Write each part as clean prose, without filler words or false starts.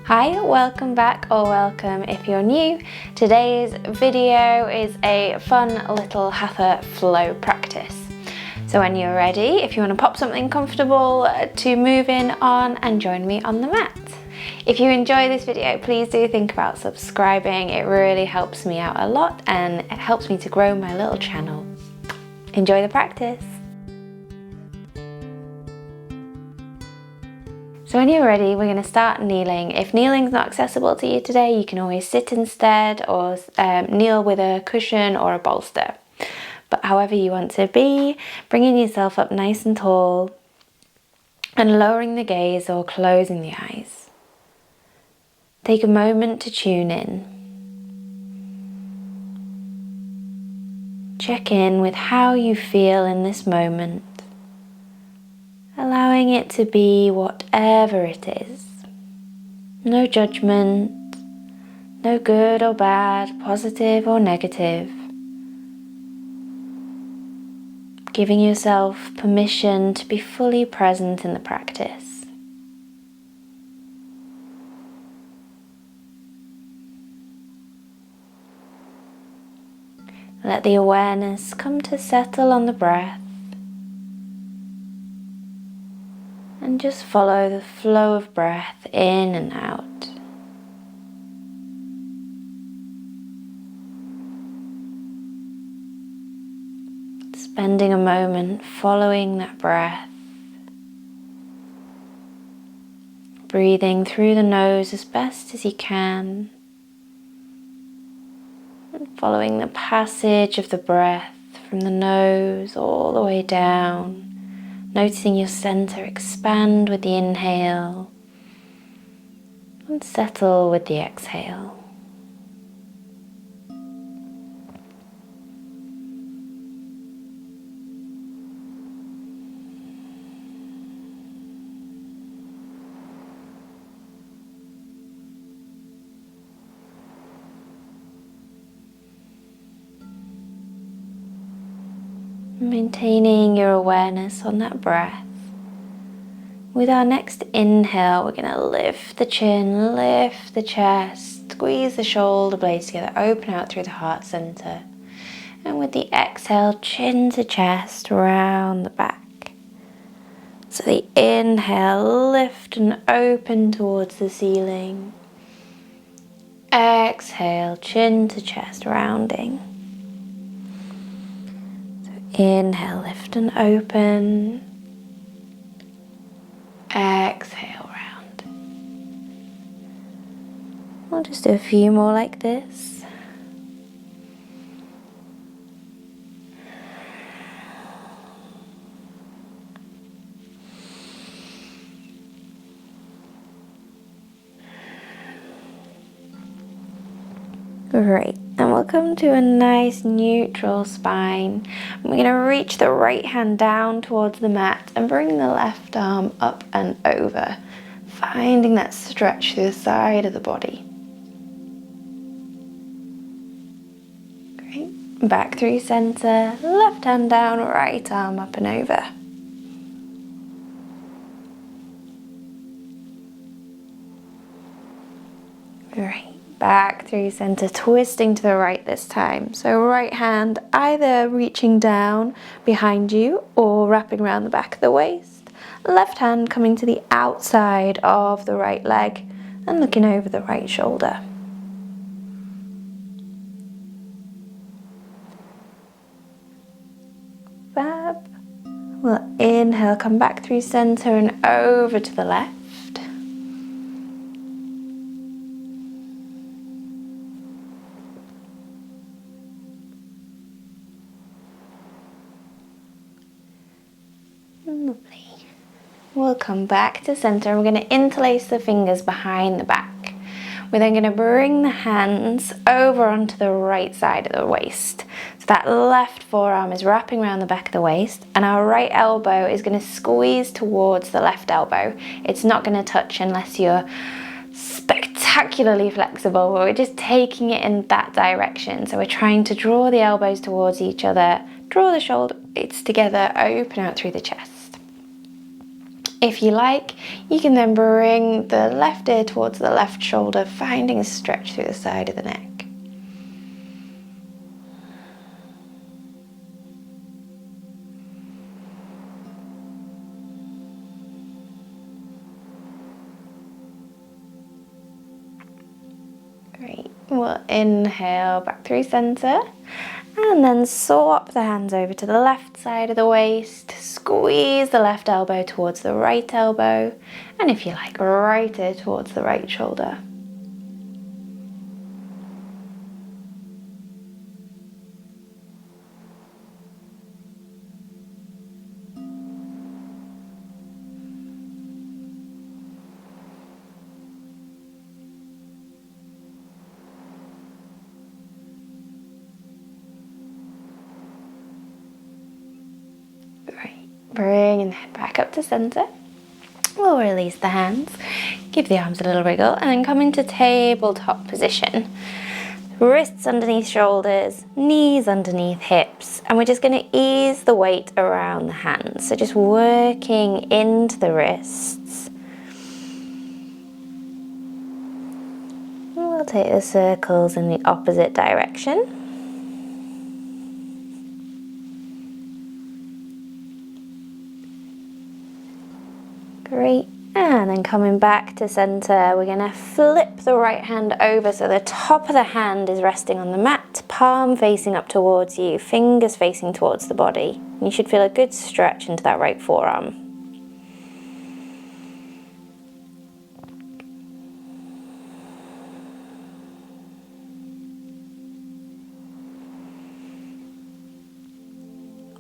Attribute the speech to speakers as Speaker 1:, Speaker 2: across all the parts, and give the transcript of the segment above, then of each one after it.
Speaker 1: Hi, welcome back or welcome if you're new. Today's video is a fun little Hatha flow practice. So when you're ready, if you want to pop something comfortable to move in on and join me on the mat. If you enjoy this video, please do think about subscribing. It really helps me out a lot and it helps me to grow my little channel. Enjoy the practice. So when you're ready, we're going to start kneeling. If kneeling's not accessible to you today, you can always sit instead or kneel with a cushion or a bolster. But however you want to be, bringing yourself up nice and tall and lowering the gaze or closing the eyes. Take a moment to tune in. Check in with how you feel in this moment. Allowing it to be whatever it is. No judgment, no good or bad, positive or negative. Giving yourself permission to be fully present in the practice. Let the awareness come to settle on the breath. And just follow the flow of breath in and out. Spending a moment following that breath. Breathing through the nose as best as you can. And following the passage of the breath from the nose all the way down. Noticing your center expand with the inhale and settle with the exhale. Maintaining your awareness on that breath. With our next inhale, we're going to lift the chin, lift the chest, squeeze the shoulder blades together, open out through the heart center. And with the exhale, chin to chest, round the back. So the inhale, lift and open towards the ceiling. Exhale, chin to chest, rounding. Inhale, lift and open. Exhale, round. We'll just do a few more like this. Great. And we'll come to a nice neutral spine. We're going to reach the right hand down towards the mat and bring the left arm up and over, finding that stretch through the side of the body. Great. Back through center, left hand down, right arm up and over. Great. Back through center, twisting to the right this time. So right hand either reaching down behind you or wrapping around the back of the waist. Left hand coming to the outside of the right leg and looking over the right shoulder. Fab. We'll inhale, come back through center and over to the left. Lovely. We'll come back to center and we're going to interlace the fingers behind the back. We're then going to bring the hands over onto the right side of the waist. So that left forearm is wrapping around the back of the waist and our right elbow is going to squeeze towards the left elbow. It's not going to touch unless you're spectacularly flexible, but we're just taking it in that direction. So we're trying to draw the elbows towards each other, draw the shoulder blades together, open out through the chest. If you like, you can then bring the left ear towards the left shoulder, finding a stretch through the side of the neck. Great. We'll inhale back through center and then swap the hands over to the left side of the waist. Squeeze the left elbow towards the right elbow, and if you like, right ear towards the right shoulder. Bring the head back up to center. We'll release the hands, give the arms a little wriggle, and then come into tabletop position. Wrists underneath shoulders, knees underneath hips, and we're just going to ease the weight around the hands. So just working into the wrists. We'll take the circles in the opposite direction. Great, and then coming back to center, we're going to flip the right hand over so the top of the hand is resting on the mat, palm facing up towards you, fingers facing towards the body. You should feel a good stretch into that right forearm.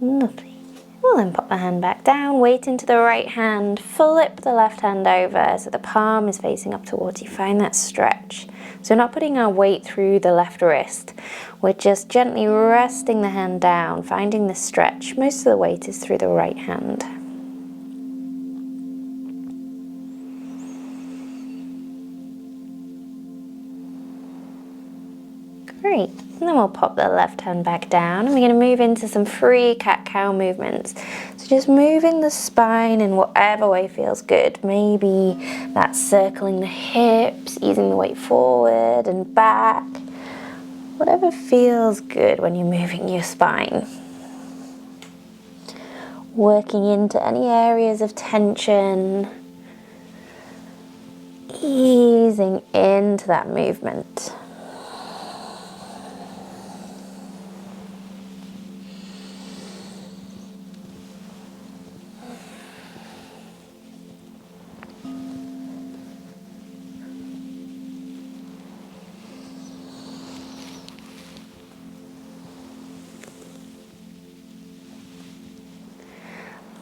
Speaker 1: Lovely. We'll then pop the hand back down, weight into the right hand, flip the left hand over so the palm is facing up towards you. Find that stretch. So we're not putting our weight through the left wrist. We're just gently resting the hand down, finding the stretch. Most of the weight is through the right hand. Great. And then we'll pop the left hand back down and we're going to move into some free cat-cow movements. So just moving the spine in whatever way feels good. Maybe that's circling the hips, easing the weight forward and back. Whatever feels good when you're moving your spine. Working into any areas of tension. Easing into that movement.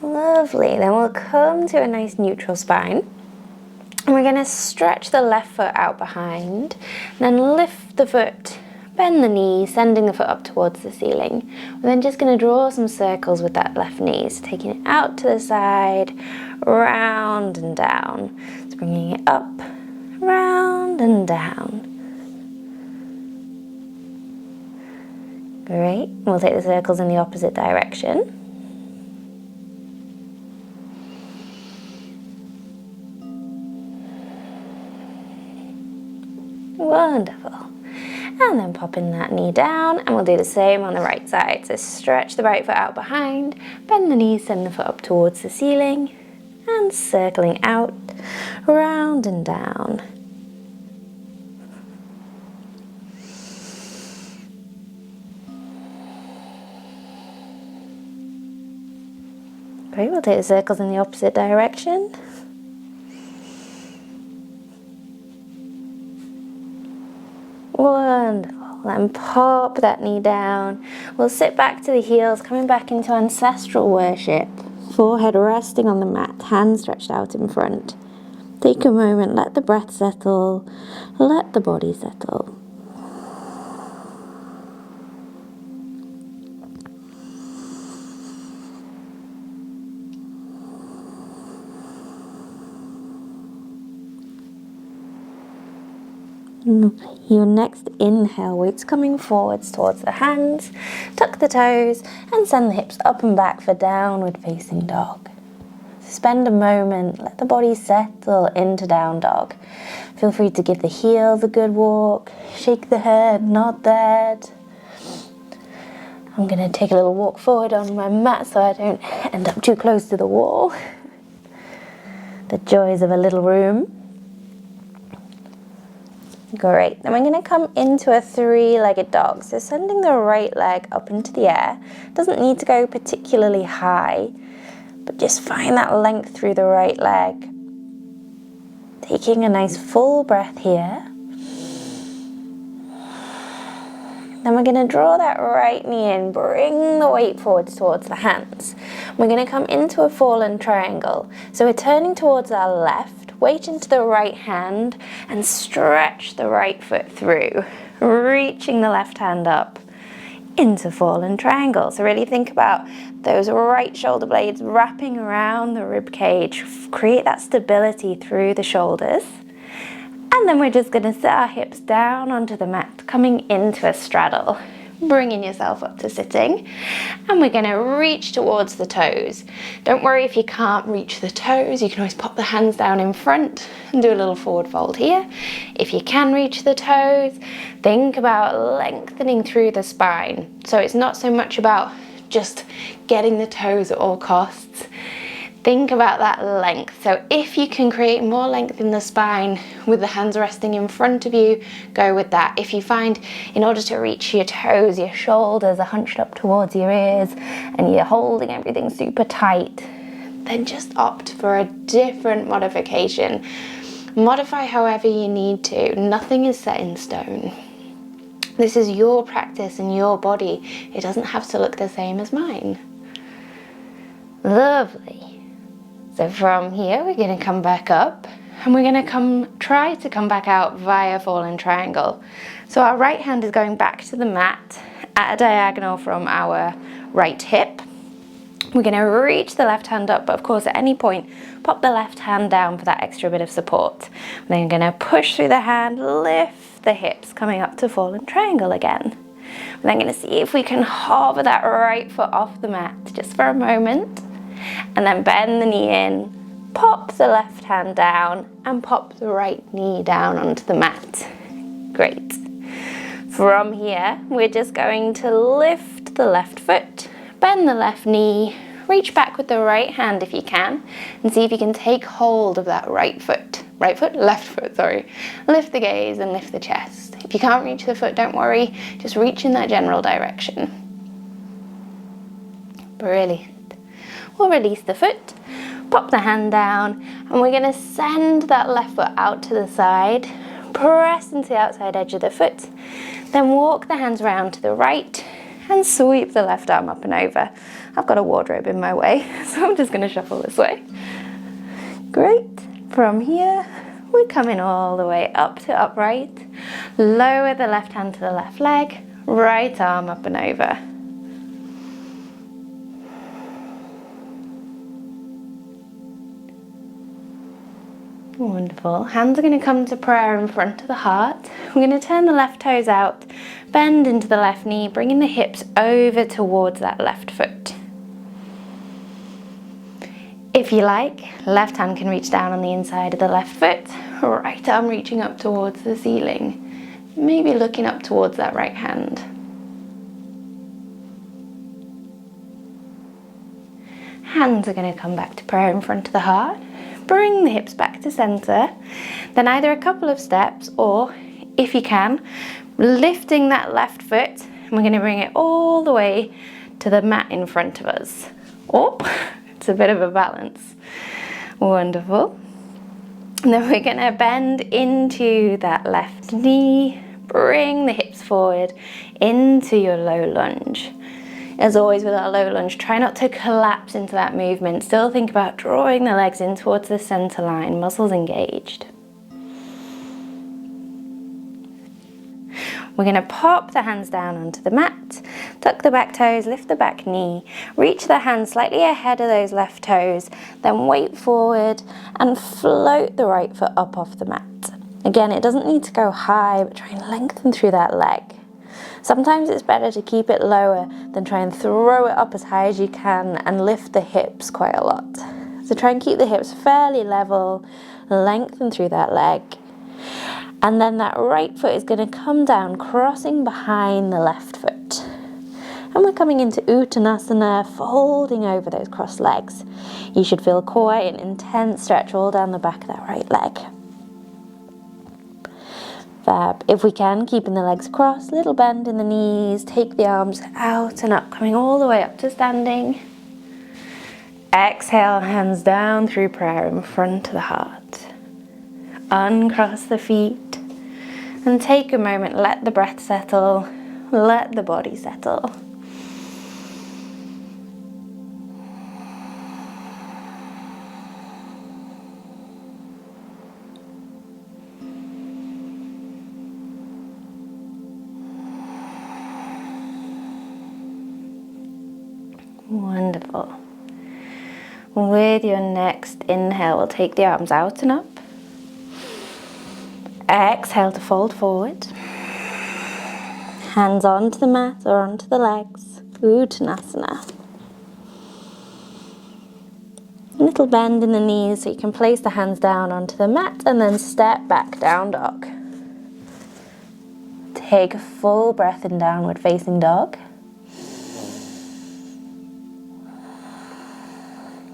Speaker 1: Lovely, then we'll come to a nice neutral spine. And we're going to stretch the left foot out behind, and then lift the foot, bend the knee, sending the foot up towards the ceiling. We're then just going to draw some circles with that left knee, so taking it out to the side, round and down. So bringing it up, round and down. Great, we'll take the circles in the opposite direction. Wonderful. And then popping that knee down, and we'll do the same on the right side. So stretch the right foot out behind, bend the knees, send the foot up towards the ceiling, and circling out, round and down. Great, we'll take the circles in the opposite direction. Wonderful. Then pop that knee down. We'll sit back to the heels, coming back into ancestral worship. Forehead resting on the mat, hands stretched out in front. Take a moment, let the breath settle, let the body settle. Your next inhale, weight's coming forwards towards the hands, tuck the toes and send the hips up and back for downward facing dog. Spend a moment, let the body settle into down dog. Feel free to give the heels a good walk, shake the head, nod the head. I'm going to take a little walk forward on my mat so I don't end up too close to the wall. The joys of a little room. Great, then we're going to come into a three-legged dog. So sending the right leg up into the air. Doesn't need to go particularly high, but just find that length through the right leg. Taking a nice full breath here. Then we're going to draw that right knee in, bring the weight forwards towards the hands. We're going to come into a fallen triangle. So we're turning towards our left, weight into the right hand, and stretch the right foot through, reaching the left hand up into fallen triangle. So really think about those right shoulder blades wrapping around the rib cage. Create that stability through the shoulders. And then we're just going to sit our hips down onto the mat, coming into a straddle, bringing yourself up to sitting. And we're going to reach towards the toes. Don't worry if you can't reach the toes. You can always pop the hands down in front and do a little forward fold here. If you can reach the toes, think about lengthening through the spine. So it's not so much about just getting the toes at all costs. Think about that length. So if you can create more length in the spine with the hands resting in front of you, go with that. If you find in order to reach your toes, your shoulders are hunched up towards your ears and you're holding everything super tight, then just opt for a different modification. Modify however you need to. Nothing is set in stone. This is your practice and your body. It doesn't have to look the same as mine. Lovely. So from here, we're going to come back up and we're going to try to come back out via fallen triangle. So our right hand is going back to the mat at a diagonal from our right hip. We're going to reach the left hand up, but of course at any point, pop the left hand down for that extra bit of support. Then you're going to push through the hand, lift the hips, coming up to fallen triangle again. We're then going to see if we can hover that right foot off the mat just for a moment. And then bend the knee in, pop the left hand down and pop the right knee down onto the mat. Great. From here, we're just going to lift the left foot, bend the left knee, reach back with the right hand if you can, and see if you can take hold of that left foot, sorry. Lift the gaze and lift the chest. If you can't reach the foot, don't worry, just reach in that general direction. Brilliant. We'll release the foot, pop the hand down, and we're going to send that left foot out to the side, press into the outside edge of the foot, then walk the hands round to the right and sweep the left arm up and over. I've got a wardrobe in my way, so I'm just going to shuffle this way. Great. From here, we're coming all the way up to upright. Lower the left hand to the left leg, right arm up and over. Wonderful. Hands are going to come to prayer in front of the heart. We're going to turn the left toes out, bend into the left knee, bringing the hips over towards that left foot. If you like, left hand can reach down on the inside of the left foot, right arm reaching up towards the ceiling, maybe looking up towards that right hand. Hands are going to come back to prayer in front of the heart. Bring the hips back to center, then either a couple of steps or, if you can, lifting that left foot, and we're going to bring it all the way to the mat in front of us. Oh, it's a bit of a balance. Wonderful. And then we're going to bend into that left knee, bring the hips forward into your low lunge. As always with our low lunge, try not to collapse into that movement. Still think about drawing the legs in towards the center line, muscles engaged. We're going to pop the hands down onto the mat, tuck the back toes, lift the back knee, reach the hands slightly ahead of those left toes, then weight forward and float the right foot up off the mat. Again, it doesn't need to go high, but try and lengthen through that leg. Sometimes it's better to keep it lower than try and throw it up as high as you can and lift the hips quite a lot. So try and keep the hips fairly level, lengthen through that leg. And then that right foot is going to come down, crossing behind the left foot. And we're coming into Uttanasana, folding over those crossed legs. You should feel quite an intense stretch all down the back of that right leg. Fab. If we can, keeping the legs crossed, little bend in the knees, take the arms out and up, coming all the way up to standing. Exhale, hands down through prayer in front of the heart. Uncross the feet and take a moment, let the breath settle, let the body settle. Wonderful. With your next inhale, we'll take the arms out and up. Exhale to fold forward. Hands onto the mat or onto the legs. Uttanasana. A little bend in the knees so you can place the hands down onto the mat and then step back, down dog. Take a full breath in downward facing dog.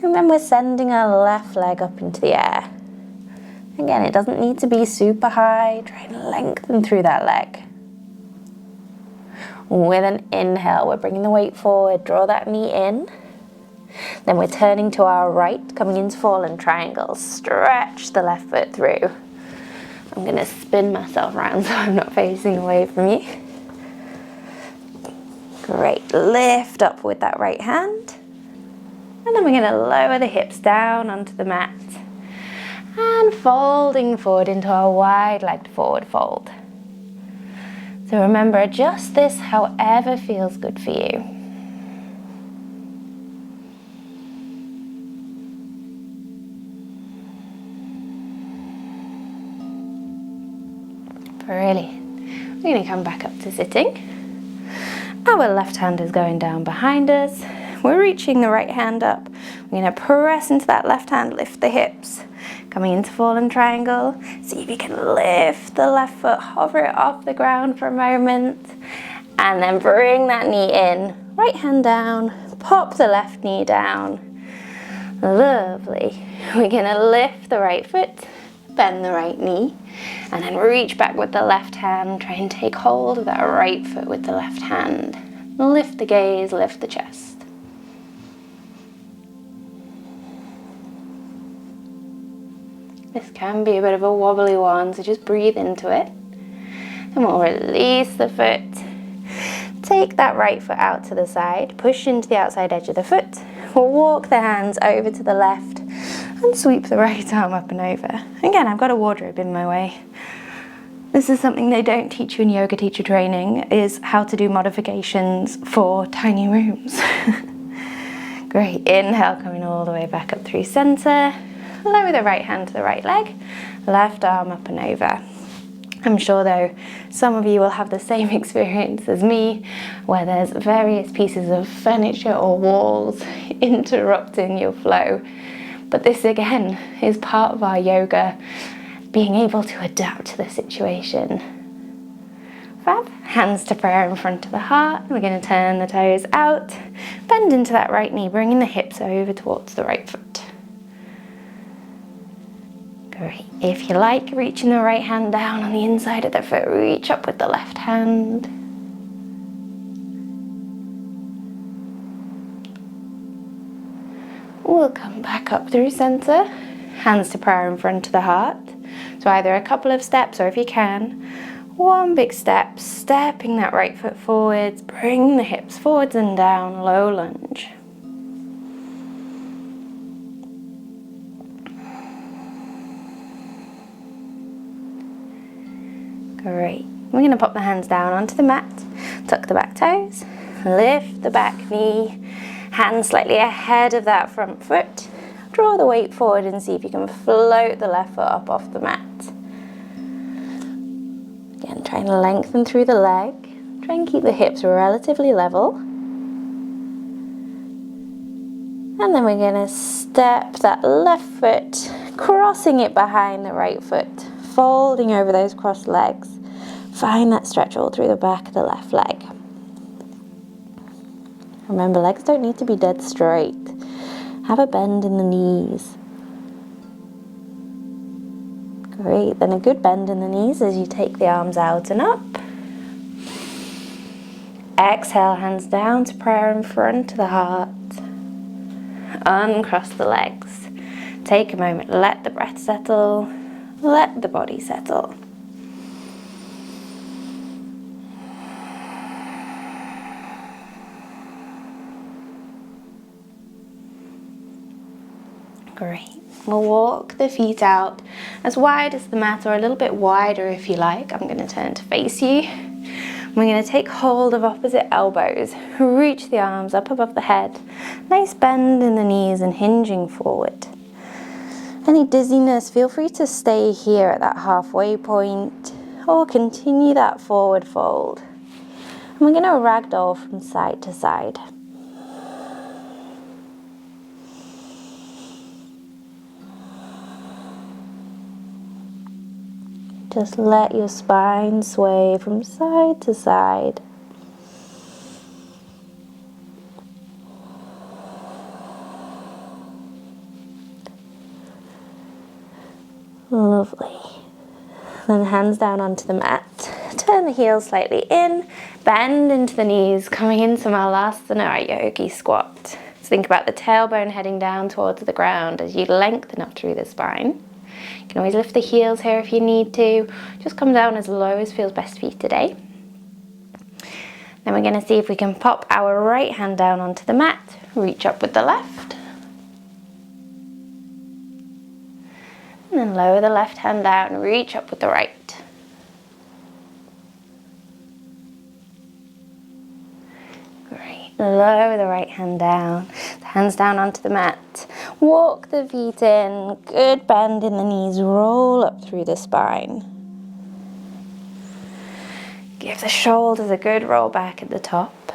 Speaker 1: And then we're sending our left leg up into the air. Again, it doesn't need to be super high. Try and lengthen through that leg. With an inhale, we're bringing the weight forward. Draw that knee in. Then we're turning to our right, coming into fallen triangle. Stretch the left foot through. I'm going to spin myself around so I'm not facing away from you. Great. Lift up with that right hand. And then we're going to lower the hips down onto the mat. And folding forward into our wide-legged forward fold. So remember, adjust this however feels good for you. Brilliant. We're going to come back up to sitting. Our left hand is going down behind us. We're reaching the right hand up. We're going to press into that left hand, lift the hips. Coming into fallen triangle. See if you can lift the left foot, hover it off the ground for a moment. And then bring that knee in. Right hand down, pop the left knee down. Lovely. We're going to lift the right foot, bend the right knee. And then reach back with the left hand. Try and take hold of that right foot with the left hand. Lift the gaze, lift the chest. This can be a bit of a wobbly one, so just breathe into it. And we'll release the foot. Take that right foot out to the side, push into the outside edge of the foot. We'll walk the hands over to the left and sweep the right arm up and over. Again, I've got a wardrobe in my way. This is something they don't teach you in yoga teacher training, is how to do modifications for tiny rooms. Great, inhale, coming all the way back up through center. Lower the right hand to the right leg, left arm up and over. I'm sure though, some of you will have the same experience as me, where there's various pieces of furniture or walls interrupting your flow. But this again is part of our yoga, being able to adapt to the situation. Fab. Hands to prayer in front of the heart. We're going to turn the toes out, bend into that right knee, bringing the hips over towards the right foot. Great. If you like, reaching the right hand down on the inside of the foot, reach up with the left hand. We'll come back up through center, hands to prayer in front of the heart. So either a couple of steps, or if you can, one big step, stepping that right foot forwards, bring the hips forwards and down, low lunge. Great. We're going to pop the hands down onto the mat, tuck the back toes, lift the back knee, hands slightly ahead of that front foot. Draw the weight forward and see if you can float the left foot up off the mat. Again, try and lengthen through the leg. Try and keep the hips relatively level. And then we're going to step that left foot, crossing it behind the right foot, folding over those crossed legs. Find that stretch all through the back of the left leg. Remember, legs don't need to be dead straight. Have a bend in the knees. Great, then a good bend in the knees as you take the arms out and up. Exhale, hands down to prayer in front of the heart. Uncross the legs. Take a moment, let the breath settle, let the body settle. Great. We'll walk the feet out as wide as the mat, or a little bit wider if you like. I'm going to turn to face you. We're going to take hold of opposite elbows, reach the arms up above the head, nice bend in the knees and hinging forward. Any dizziness, feel free to stay here at that halfway point or continue that forward fold. And we're going to ragdoll from side to side. Just let your spine sway from side to side. Lovely. Then hands down onto the mat. Turn the heels slightly in, bend into the knees, coming into Malasana, our yogi squat. So think about the tailbone heading down towards the ground as you lengthen up through the spine. You can always lift the heels here if you need to. Just come down as low as feels best for you today. Then we're going to see if we can pop our right hand down onto the mat, reach up with the left. And then lower the left hand down, reach up with the right. Great. Lower the right hand down, the hands down onto the mat. Walk the feet in, good bend in the knees, roll up through the spine. Give the shoulders a good roll back at the top.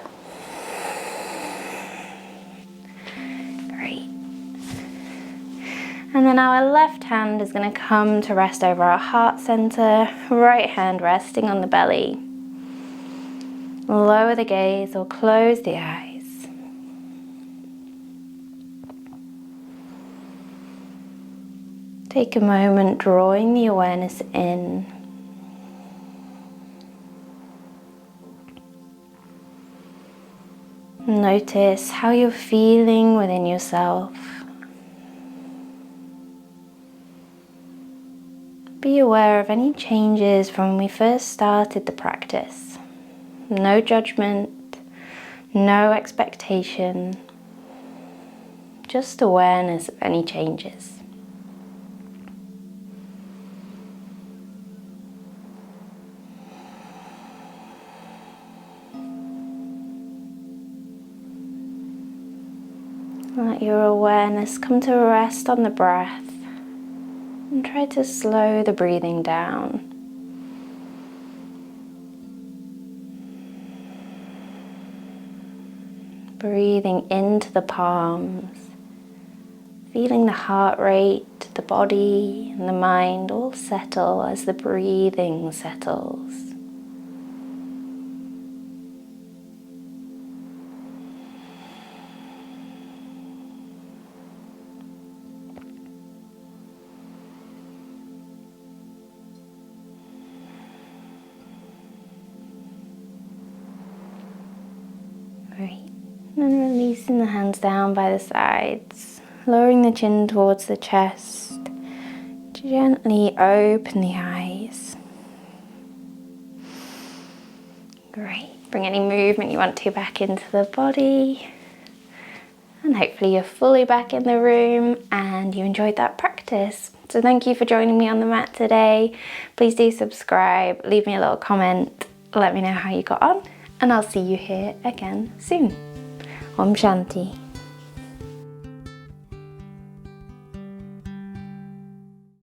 Speaker 1: Great. And then our left hand is going to come to rest over our heart center, right hand resting on the belly. Lower the gaze or close the eyes. Take a moment drawing the awareness in. Notice how you're feeling within yourself. Be aware of any changes from when we first started the practice. No judgment, no expectation, just awareness of any changes. Let your awareness come to rest on the breath and try to slow the breathing down. Breathing into the palms, feeling the heart rate, the body and the mind all settle as the breathing settles. Great. And releasing the hands down by the sides, lowering the chin towards the chest. Gently open the eyes. Great. Bring any movement you want to back into the body. And hopefully you're fully back in the room and you enjoyed that practice. So thank you for joining me on the mat today. Please do subscribe, leave me a little comment, let me know how you got on, and I'll see you here again soon. Om Shanti.